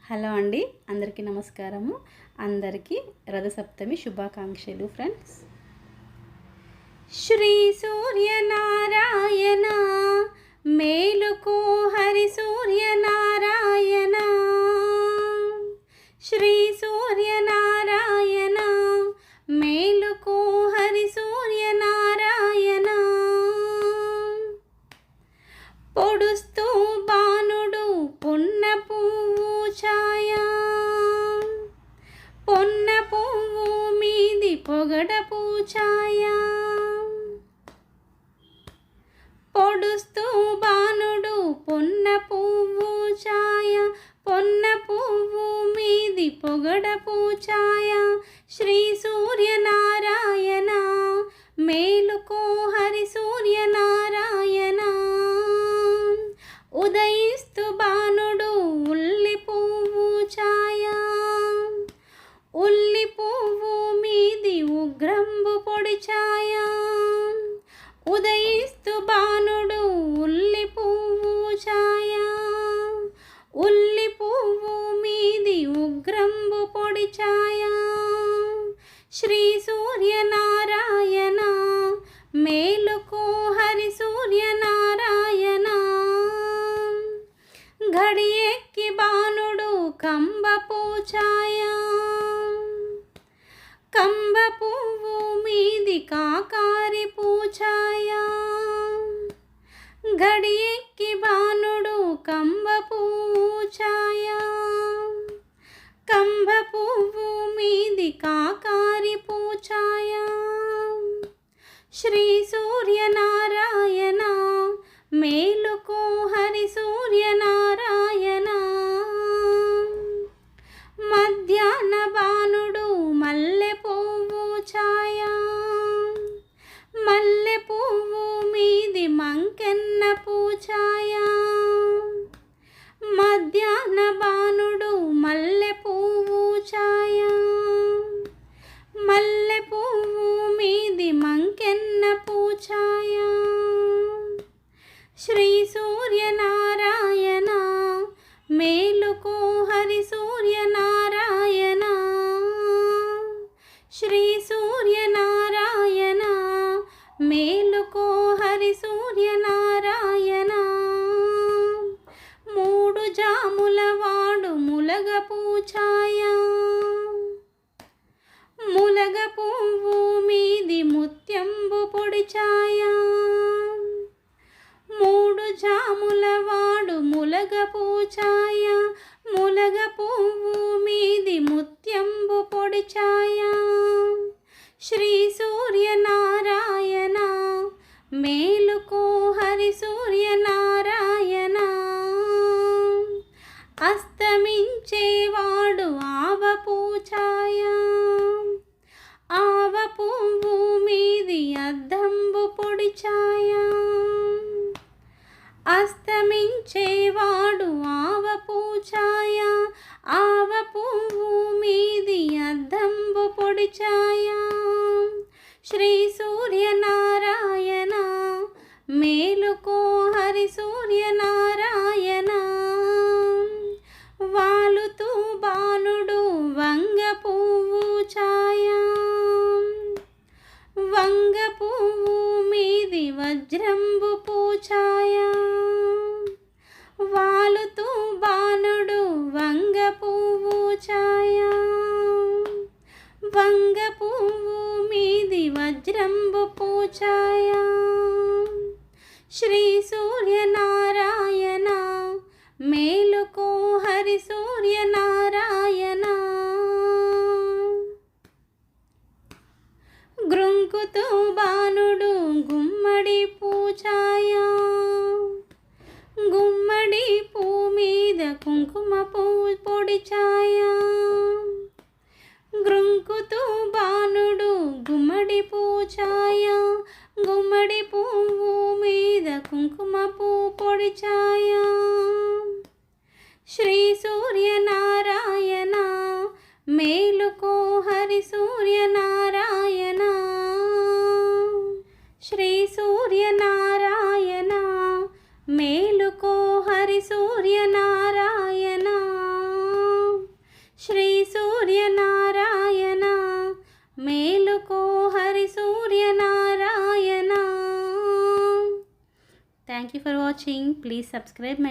Hello అండి, అందరికీ నమస్కారము. అందరికీ రథసప్తమి శుభాకాంక్షలు ఫ్రెండ్స్. శ్రీ సూర్యనారాయణ మేలుకో, హరి సూర్యనారాయణ. శ్రీ సూర్యనారాయణ మేలుకో, హరి సూర్యనారాయణ. పొడుస్తూ బాణుడు పొన్న పువ్వు ఛాయ, పొన్న పువ్వు మీది పొగడపు ఛాయ. పొడుస్తూ బాణుడు పొన్న పువ్వు ఛాయ, పొన్న పువ్వు మీది పొగడపు ఛాయ. శ్రీ సూర్యనారాయణ మేలుకో, హరి సూర్యనారాయణ. ఉదయిస్తు బాణుడు ఉల్లి పువ్వు ఛాయ, ఉల్లి పువ్వు మీది ఉగ్రంబు పొడి ఛాయ. ఉదయిస్తు బాణుడు ఉల్లి పువ్వు ఛాయ, ఉల్లి పువ్వు మీది ఉగ్రంబు పొడి ఛాయ. శ్రీ సూర్యనారాయణ మేలుకో, హరి సూర్యనారాయణ. घड़ी एक्की बाणुडु कंबपू ఛాయ, कंब पुव्वु मीदी काकारी ఛాయ. घड़ी एक्की बाणुडु कंबपू ఛాయ, कंब पुव्वु मीदी काकारी ఛాయ. श्री सूर्यनारायण మేలుకో, హరి సూర్యనారాయణ. మధ్యాహ్న బాణుడు మల్లె పువ్వు ఛాయ, మల్లె పువ్వు మీది మంకెన్న ఛాయ. మధ్యాహ్న బాణుడు మల్లె పువ్వు ఛాయ, మల్లె పువ్వు మీది మంకెన్న ఛాయ. శ్రీ సూర్యనారాయణ మేలుకో, హరి సూర్యనారాయణ. శ్రీ సూర్యనారాయణ మేలుకో, హరి సూర్యనారాయణ. మూడు జాముల వాడు ములగపు ఛాయ, ములగ పువ్వు మీది ముత్యంబు పొడి ఛాయ. మూడు జాముల వాడు ములగపు ఛాయ, ములగ పువ్వు మీది ముత్యంబు పొడి ఛాయ. శ్రీ సూర్యనారాయణ మేలుకో, హరి సూర్యనారాయణ. అస్తమించేవాడు ఆవపు ఛాయ, ఆవ పువ్వు మీది అద్దంబు పొడి ఛాయ. అస్తమించేవాడు ఆవపు ఛాయ, ఆవ పువ్వు మీది అద్దంబు పొడి ఛాయ. శ్రీ సూర్యనారాయణ మేలుకో, హరి సూర్యనారాయణ. వాలుతూ బాణుడు వంగ పువ్వు ఛాయ, వంగ పువ్వు మీది వజ్రంబు ఛాయ. వాలుతూ బాణుడు వంగ పువ్వు ఛాయ, వంగ పువ్వు మీది వజ్రంబు ఛాయ. శ్రీ సూర్యనారాయణ మేలుకో, హరి సూర్యనారాయణ. గృంకుతూ బాణుడు గుమ్మడి ఛాయ, గుమ్మడి పూ మీద కుంకుమ పొడి ఛాయ. గృంకుతూ బాణుడు గుమ్మడి ఛాయ, గుమ్మడి పువ్వు మీద కుంకుమ పొడి ఛాయ. శ్రీ సూర్యనారాయణ మేలుకో, హరి సూర్యనారాయణ. శ్రీ సూర్యనారాయణ మేలుకో, Hari Suryanarayana. Thank you for watching. Please subscribe my